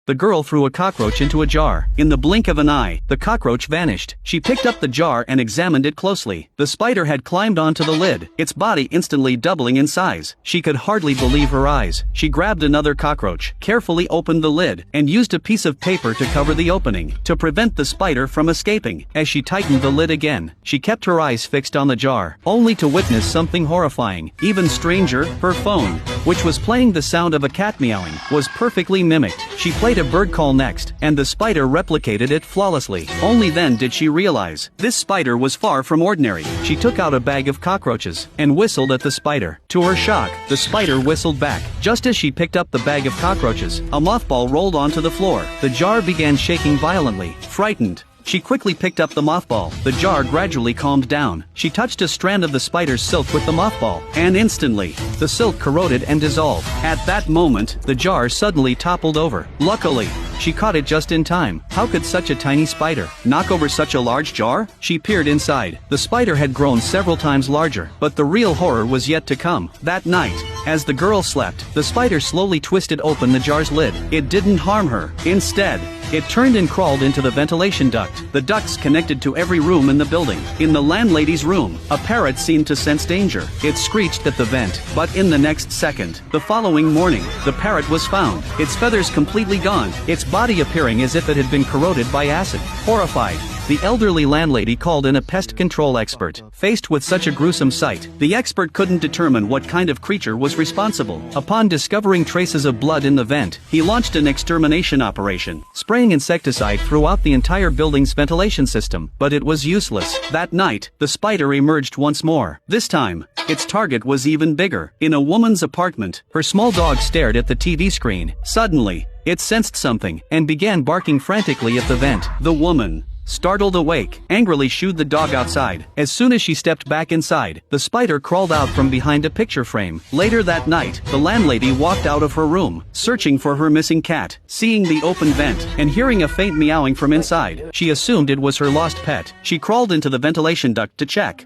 The girl threw a cockroach into a jar. In the blink of an eye, the cockroach vanished. She picked up the jar and examined it closely. The spider had climbed onto the lid, its body instantly doubling in size. She could hardly believe her eyes. She grabbed another cockroach, carefully opened the lid, and used a piece of paper to cover the opening, to prevent the spider from escaping. As she tightened the lid again, she kept her eyes fixed on the jar, only to witness something horrifying. Even stranger, her phone, which was playing the sound of a cat meowing, was perfectly mimicked. She played a bird call next, and the spider replicated it flawlessly. Only then did she realize, this spider was far from ordinary. She took out a bag of cockroaches, and whistled at the spider. To her shock, the spider whistled back. Just as she picked up the bag of cockroaches, a mothball rolled onto the floor. The jar began shaking violently. Frightened, she quickly picked up the mothball. The jar gradually calmed down. She touched a strand of the spider's silk with the mothball, and instantly, the silk corroded and dissolved. At that moment, the jar suddenly toppled over. Luckily, she caught it just in time. How could such a tiny spider knock over such a large jar? She peered inside. The spider had grown several times larger, but the real horror was yet to come. That night, as the girl slept, the spider slowly twisted open the jar's lid. It didn't harm her. Instead, it turned and crawled into the ventilation duct. The ducts connected to every room in the building. In the landlady's room, a parrot seemed to sense danger. It screeched at the vent, but in the next second, the following morning, the parrot was found, its feathers completely gone, its body appearing as if it had been corroded by acid. Horrified, the elderly landlady called in a pest control expert. Faced with such a gruesome sight, the expert couldn't determine what kind of creature was responsible. Upon discovering traces of blood in the vent, he launched an extermination operation, spraying insecticide throughout the entire building's ventilation system. But it was useless. That night, the spider emerged once more. This time, its target was even bigger. In a woman's apartment, her small dog stared at the TV screen. Suddenly, it sensed something, and began barking frantically at the vent. The woman, startled awake, angrily shooed the dog outside. As soon as she stepped back inside, the spider crawled out from behind a picture frame. Later that night, the landlady walked out of her room, searching for her missing cat. Seeing the open vent, and hearing a faint meowing from inside, she assumed it was her lost pet. She crawled into the ventilation duct to check,